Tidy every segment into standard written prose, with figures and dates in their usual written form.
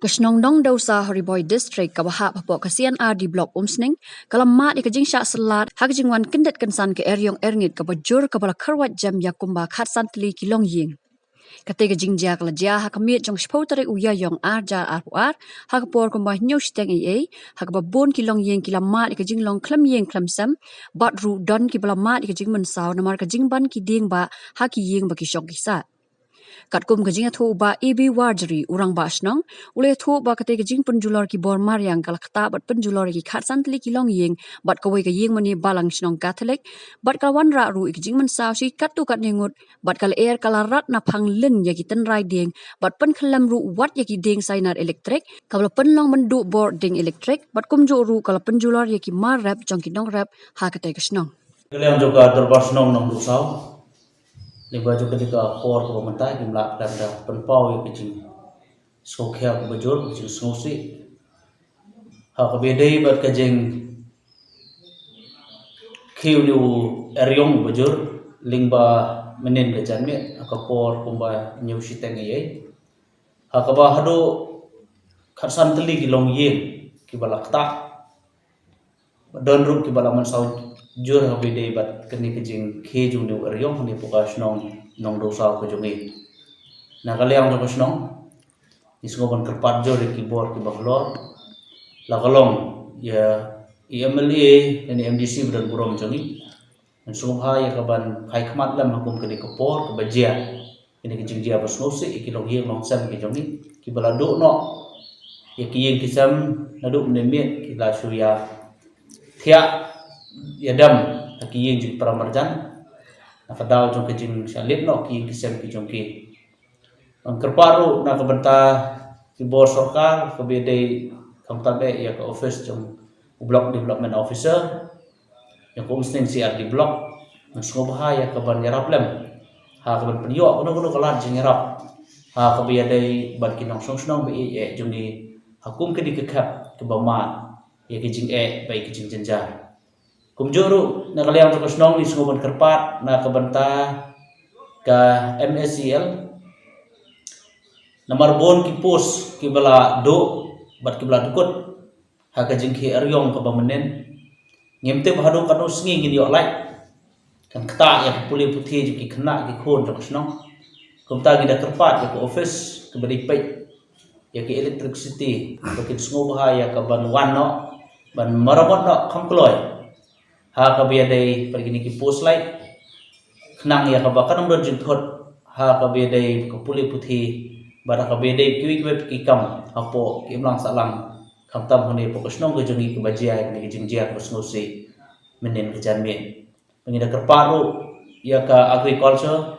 Kashnongdong Dausa Horiboy District Kabaha Papok Kasian di Blok Umsning Kalamat di Kajing Syak Selat Hakajing Wan Kendet Kensan ke Eryong Erngit Kabajur Kabala Kerwat Jam Yakumba Khatsan Tli Kilong Ying Kate Kajing Jia Kalajia Hakamit Jong Spotari Uya Yong Arja Arpuar Hakapor Kumbah Nyush Teng Hakababun Kilong Ying Kilamat di Kajing Long Klam Ying Klamsam Bat Ru Don Kibalamat di Kajing Mensau Namar Kajing Ban Kiding Ba Haki Ying Baki Shok Kisat Katkum kajing athu ba EB Warjari urang ba asnong ule athu ba kate kajing penjulor ki bor mariang kalakta bat penjulor ki khatsan tli kilong ying bat kawai ka ying mani balang snong Catholic bat kalwan ra ru ikjing man saw si katu kat ningut bat kal air kalarat na phang lin ya ki ten rai ding bat pen khalam ru wat ya ki ding sainar elektrik kabla penlong mendu bor ding elektrik bat kumju ru kala penjulor ya ki mar rap jong ki dong rap ha kate kasnong Kalian juga terbasnong nong dusau. Liba juga ketika kor ke pementai kimlak dan dah penpau yang kecil. Sokya ke bajur kecil snosi. Hak bedai bat kajeng kiu liu eryong bajur lingba menen ke janme hak kor kumba nyusi tengai. Hak ba hado khatsan teli kilong yen kibalak tak. Don ru kibalaman sau jur habide bat kini kejing kejung ni eryong ni pokas nong dosa ko jongi na kaliang to kasnong isngoban kerpat jor di keyboard ki baklor la kalong ya EMLA dan MDC beran burom jongi dan sungha ya kaban kai khmat lam hukum kini kepor ke bajia ini kejing dia basnosi ikilong hieng long sam ki jongi ki balado no ya ki yeng kisam nadu menemit ki la surya thia yadam ki yeng jik pramarjan nakadaw jong kejing salit no ki kisem ki jong ki ang kerparu na kabenta ki bor sarkar kabede kamtabe ya ka office jong block development officer yang ko musting CR di block ng sungobha ya kaban yarap lem ha kaban penyo kuno kalan jing yarap ha kabede ban kinong songsnong be jong ni hakum ke di kekap ke bamat ya kejing baik kejing jenjar kumjuru na kaliang to kasnong ni sungoban kerpat na kabanta ka MSCL namar bon ki pos ki bala do bat ki bala dukut ha ka jingki eryong ka bamenen ngemte bahado kanu sngi ngin yo lai kan kta ya puli puthi ji ki khna ki khon to kasnong kumta gi da kerpat ya ko office ke bari pai ya ki electricity ko ki sngo bah ya ka ban wan no ban marabot no khamkloi ha kabiyadai pergi ki post light khnang ya kabakan ndon jing thot ha kabiyadai ko puli puthi bara kabiyadai kiwi web ki kam apo kimlang salang khamtam hone pokosnong ke jongi ke bajia ni jingjia kosnosi menen ke janme pengida kerparu ya ka agriculture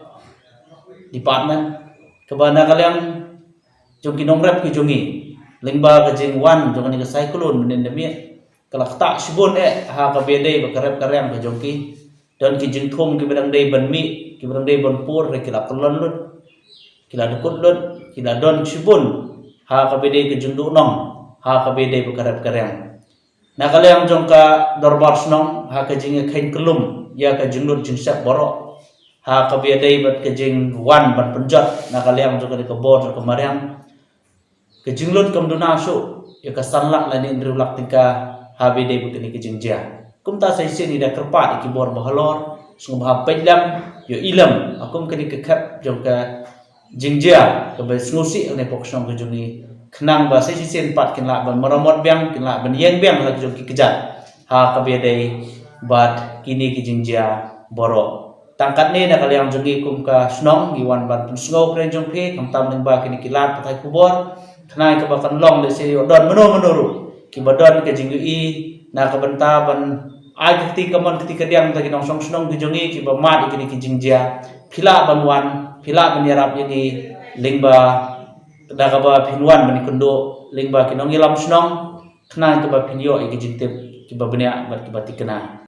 department kebana kalian jongi nongrap ki jongi lingba ke jing wan jongi ke cyclone menen demi kalak tak sibun ha kabede bakarep karyam ke jongki dan ki jingthum ki bedang dei ban mi ki bedang dei ban pur re kila kolon lut kila dukut lut kila don sibun ha kabede ke jingdu nong ha kabede bakarep karyam na kalyang jongka dorbar snong ha ka jinge khain kelum ya ka jinglut jingsap borok ha kabede bat ke jing wan ban penjat na kalyang jongka ke bor ke mariam ke jinglut kamduna su ya ka sanlak lani ndrulak tingka habide bukini kejingjia kumta saisi ni da kerpat ki bor bahalor sungba pedlam yo ilam akum kini kekap jongka jingjia ke besnusi ne poksong ke jungi khnang ba saisi sen pat kin la ban maramot biang kin la ban yeng biang la jongki kejat ha kabede bat kini kejingjia boro tangkat ne na kaliang jongi kumka snong giwan ban pusngo kren jongpe kamtam ning ba kini kilat patai kubor khnai ke bakan long le se don menuru kibadon ke jinggu i na kabenta ban ai ketika man ketika diam tagi nong song snong gijongi kiba mat ikini ki jingjia phila banwan phila banyarap yagi lingba daga ba phinwan bani kundo lingba kinong ilam snong khna ke ba phinyo iki jingtep kiba banya bat kiba tikna